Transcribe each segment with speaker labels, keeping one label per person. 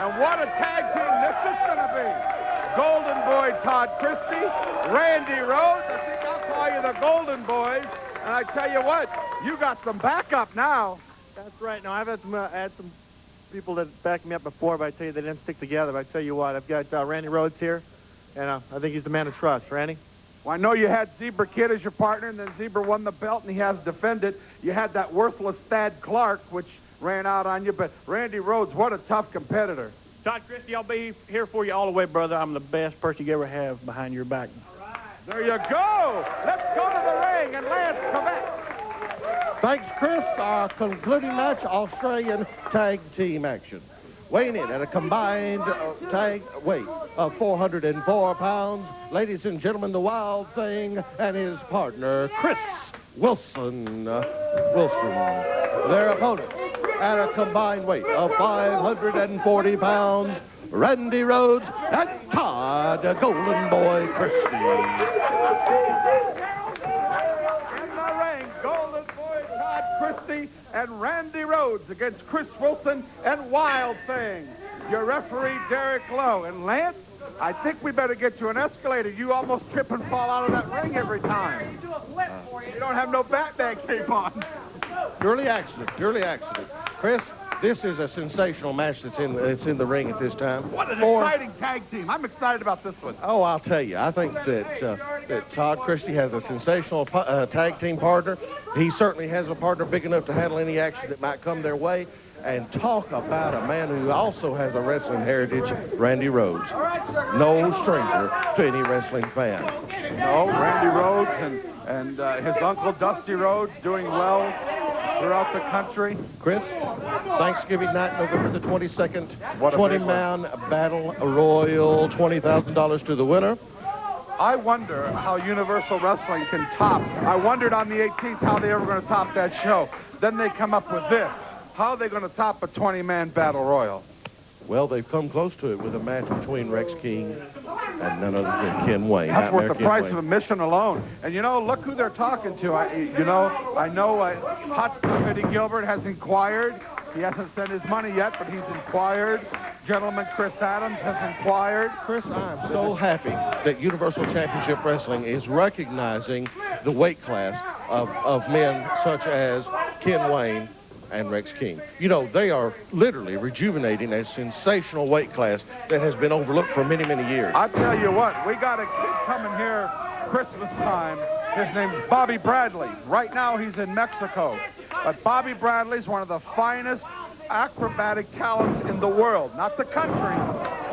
Speaker 1: And what a tag team this is going to be. Golden Boy Todd Christy, Randy Rhodes. I think I'll call you the Golden Boys. And I tell you what, you got some backup now.
Speaker 2: That's right. Now, I've had some people that backed me up before, but I tell you, they didn't stick together. But I tell you what, I've got Randy Rhodes here, and I think he's the man to trust. Randy?
Speaker 1: Well, I know you had Zebra Kid as your partner, and then Zebra won the belt, and he has defended. You had that worthless Thad Clark, which ran out on you. But Randy Rhodes, what a tough competitor.
Speaker 2: Todd Christy, I'll be here for you all the way, brother. I'm the best person you ever have behind your back.
Speaker 1: All right. There you go. Let's go to the ring, and Lance, come back.
Speaker 3: Thanks, Chris. Our concluding match, Australian tag team action. Weighing in at a combined tag weight of 404 pounds, ladies and gentlemen, the Wild Thing and his partner, Chris Wilson. Their opponents at a combined weight of 540 pounds, Randy Rhodes and Todd Golden Boy Christy.
Speaker 1: Christy and Randy Rhodes against Chris Wilson and Wild Thing. Your referee, Derek Lowe. And Lance, I think we better get you an escalator. You almost trip and fall out of that ring every time. You don't have no Batman cape on.
Speaker 3: Purely accident. Chris, this is a sensational match that's in the ring at this time.
Speaker 1: What an exciting tag team. I'm excited about this one.
Speaker 3: Oh, I'll tell you. I think that Todd Christy has a sensational tag team partner. He certainly has a partner big enough to handle any action that might come their way. And talk about a man who also has a wrestling heritage, Randy Rhodes. No stranger to any wrestling fan.
Speaker 1: No, Randy Rhodes and his uncle Dusty Rhodes doing well throughout the country.
Speaker 3: Chris, Thanksgiving night, November the 22nd, 20-man battle royal, $20,000 to the winner.
Speaker 1: I wonder how Universal Wrestling can top. I wondered on the 18th how they were going to top that show. Then they come up with this. How are they going to top a 20-man battle royal?
Speaker 3: Well, they've come close to it with a match between Rex King and none other than Ken Wayne.
Speaker 1: That's worth the price of admission alone. And, you know, look who they're talking to. I know Hot Stuff Eddie Gilbert has inquired. He hasn't sent his money yet, but he's inquired. Gentleman Chris Adams has inquired.
Speaker 3: Chris, I'm so happy that Universal Championship Wrestling is recognizing the weight class of men such as Ken Wayne and Rex King. You know, they are literally rejuvenating a sensational weight class that has been overlooked for many, many years.
Speaker 1: I tell you what, we got a kid coming here Christmas time. His name's Bobby Bradley. Right now he's in Mexico. But Bobby Bradley's one of the finest acrobatic talents in the world, not the country.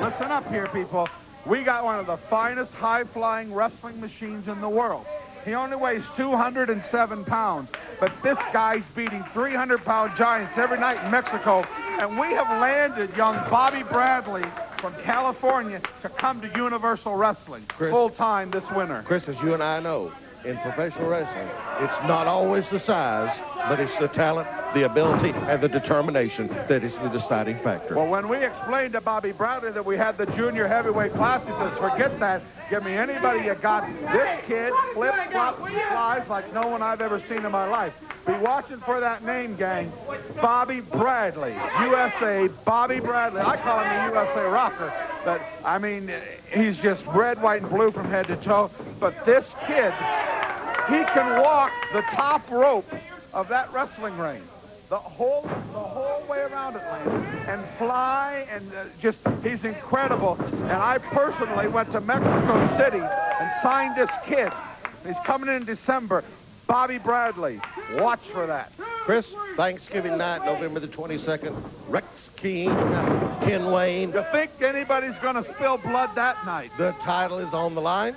Speaker 1: Listen up here, people. We got one of the finest high-flying wrestling machines in the world. He only weighs 207 pounds, but this guy's beating 300-pound giants every night in Mexico, and we have landed young Bobby Bradley from California to come to Universal Wrestling full-time this winter.
Speaker 3: Chris, as you and I know, in professional wrestling, it's not always the size, but it's the talent, the ability, and the determination that is the deciding factor.
Speaker 1: Well, when we explained to Bobby Bradley that we had the junior heavyweight class, he says, forget that. Give me anybody you got. This kid flip-flops and flies like no one I've ever seen in my life. Be watching for that name, gang. Bobby Bradley, USA, Bobby Bradley. I call him the USA Rocker, but, I mean, he's just red, white, and blue from head to toe. But this kid, he can walk the top rope of that wrestling ring. The whole way around it, Lance, and fly, and he's incredible. And I personally went to Mexico City and signed this kid. He's coming in December. Bobby Bradley. Watch for that.
Speaker 3: Chris, Thanksgiving night, November the 22nd, Rex King, Ken Wayne.
Speaker 1: You think anybody's going to spill blood that night?
Speaker 3: The title is on the line.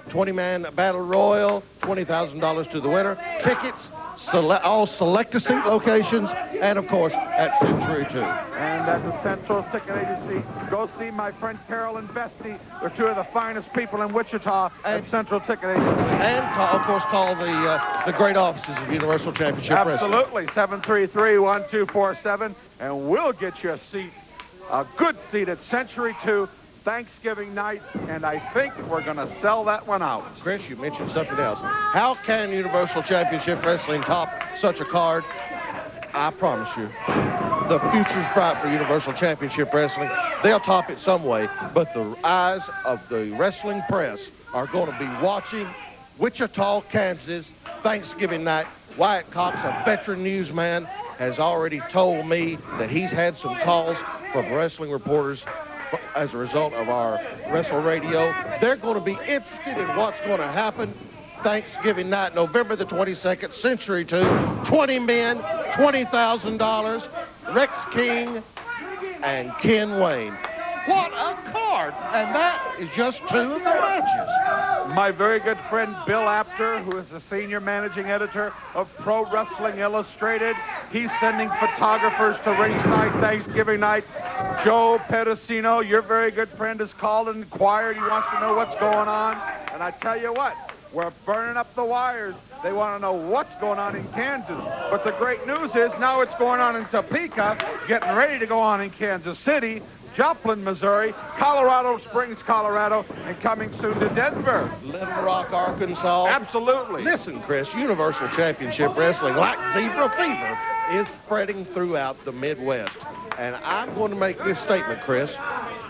Speaker 3: 20-man battle royal, $20,000 to the winner. Tickets, all select-a-seat locations, and, of course, at Century 2.
Speaker 1: And at the Central Ticket Agency, go see my friend Carol and Bestie. They're two of the finest people in Wichita at Central Ticket Agency.
Speaker 3: And, of course, call the great offices of Universal Championship Wrestling.
Speaker 1: Absolutely, 733-1247, and we'll get you a seat, a good seat at Century 2. Thanksgiving night, and I think we're going to sell that one out.
Speaker 3: Chris, you mentioned something else. How can Universal Championship Wrestling top such a card? I promise you, the future's bright for Universal Championship Wrestling. They'll top it some way, but the eyes of the wrestling press are going to be watching Wichita, Kansas, Thanksgiving night. Wyatt Cox, a veteran newsman, has already told me that he's had some calls from wrestling reporters as a result of our Wrestle Radio. They're going to be interested in what's going to happen Thanksgiving night, November the 22nd, Century 2. 20 men, $20,000, Rex King and Ken Wayne. What a card! And that is just 2 of the matches.
Speaker 1: My very good friend Bill Apter, who is the senior managing editor of Pro Wrestling Illustrated, he's sending photographers to ringside Thanksgiving night. Joe Pedicino, your very good friend, has called and inquired. He wants to know what's going on. And I tell you what, we're burning up the wires. They want to know what's going on in Kansas. But the great news is now it's going on in Topeka, getting ready to go on in Kansas City, Joplin, Missouri, Colorado Springs, Colorado, and coming soon to Denver.
Speaker 3: Little Rock, Arkansas.
Speaker 1: Absolutely.
Speaker 3: Listen, Chris, Universal Championship Wrestling, like zebra fever, is spreading throughout the Midwest. And I'm going to make this statement, Chris.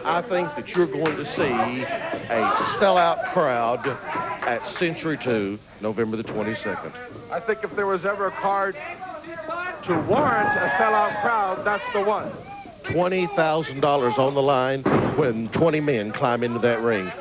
Speaker 3: I think that you're going to see a sellout crowd at Century 2, November the 22nd.
Speaker 1: I think if there was ever a card to warrant a sellout crowd, that's the one.
Speaker 3: $20,000 on the line when 20 men climb into that ring.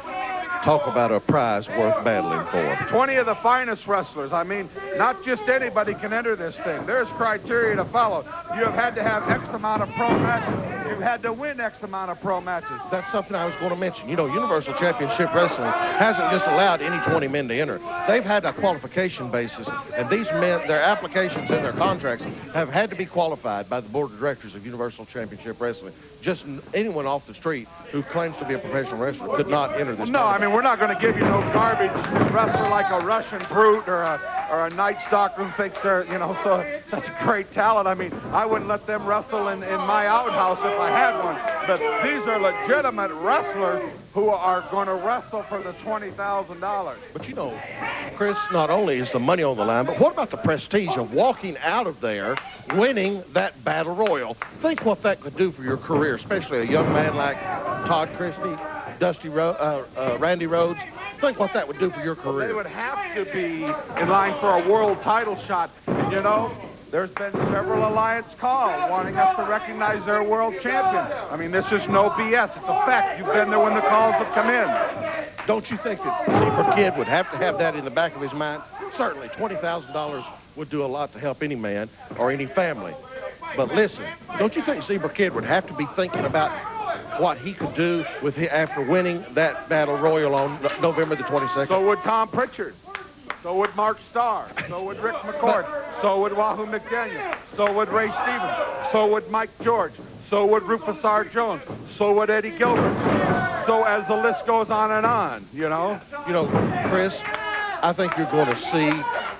Speaker 3: Talk about a prize worth battling for.
Speaker 1: 20 of the finest wrestlers. I mean, not just anybody can enter this thing. There's criteria to follow. You have had to have X amount of pro matches. You've had to win X amount of pro matches.
Speaker 3: That's something I was going to mention. You know, Universal Championship Wrestling hasn't just allowed any 20 men to enter. They've had a qualification basis, and these men, their applications and their contracts have had to be qualified by the board of directors of Universal Championship Wrestling. Just anyone off the street who claims to be a professional wrestler could not enter this
Speaker 1: No, I mean, we're not going to give you no garbage wrestler like a Russian brute or a night stalker who thinks they're, you know, such a great talent. I mean, I wouldn't let them wrestle in my outhouse if I had one. But these are legitimate wrestlers who are going to wrestle for the $20,000.
Speaker 3: But you know, Chris, not only is the money on the line, but what about the prestige of walking out of there winning that battle royal? Think what that could do for your career, especially a young man like Todd Christy, Randy Rhodes. Think what that would do for your career.
Speaker 1: They would have to be in line for a world title shot. And you know, there's been several alliance calls wanting us to recognize their world champion. I mean, this is no BS. It's a fact. You've been there when the calls have come in.
Speaker 3: Don't you think that Zebra Kid would have to have that in the back of his mind? Certainly, $20,000 would do a lot to help any man or any family. But listen, don't you think Zebra Kid would have to be thinking about what he could do with after winning that battle royal on November the 22nd?
Speaker 1: So would Tom Pritchard. So would Mark Starr. So would Rick McCord. So would Wahoo McDaniel. So would Ray Stevens. So would Mike George. So would Rufus R. Jones. So would Eddie Gilbert. So as the list goes on, you know.
Speaker 3: You know, Chris, I think you're going to see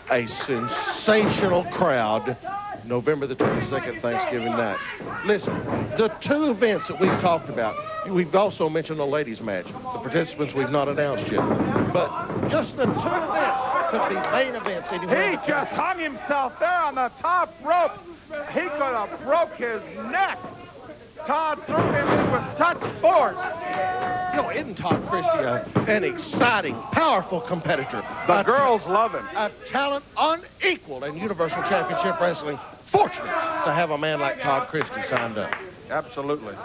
Speaker 3: a sensational crowd November the 22nd, Thanksgiving night. Listen, the 2 events that we've talked about, we've also mentioned the ladies' match. The participants we've not announced yet. But just the 2 events could be main events anywhere.
Speaker 1: He just hung himself there on the top rope. He could have broke his neck. Todd threw him in with such force.
Speaker 3: You know, isn't Todd Christy an exciting, powerful competitor?
Speaker 1: The girls love him.
Speaker 3: A talent unequaled in Universal Championship Wrestling. Fortunate to have a man like Todd Christy signed up.
Speaker 1: Absolutely.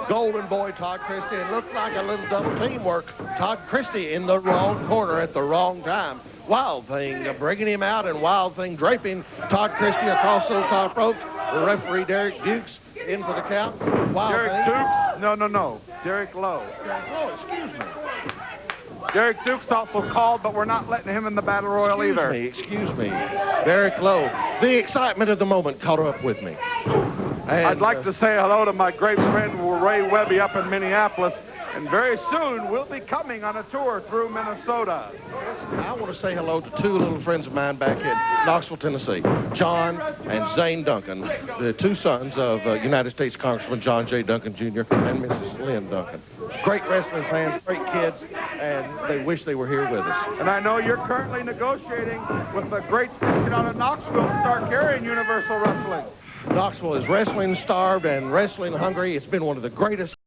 Speaker 3: Golden boy Todd Christy, and looked like a little double teamwork. Todd Christy in the wrong corner at the wrong time. Wild Thing bringing him out, and Wild Thing draping Todd Christy across those top ropes. The referee, Derek Dukes, in for the count. Wild
Speaker 1: Derek
Speaker 3: Thing.
Speaker 1: Dukes? No. Derek Lowe.
Speaker 3: Excuse me.
Speaker 1: Derek Dukes also called, but we're not letting him in the Battle Royal either.
Speaker 3: Excuse me. Derek Lowe. The excitement of the moment caught up with me. And,
Speaker 1: I'd like to say hello to my great friend Ray Webby up in Minneapolis. And very soon, we'll be coming on a tour through Minnesota.
Speaker 3: I want to say hello to 2 little friends of mine back in Knoxville, Tennessee. John and Zane Duncan, the 2 sons of United States Congressman John J. Duncan, Jr. and Mrs. Lynn Duncan. Great wrestling fans, great kids, and they wish they were here with us.
Speaker 1: And I know you're currently negotiating with the great station out of Knoxville to start carrying Universal Wrestling.
Speaker 3: Knoxville is wrestling starved and wrestling hungry. It's been one of the greatest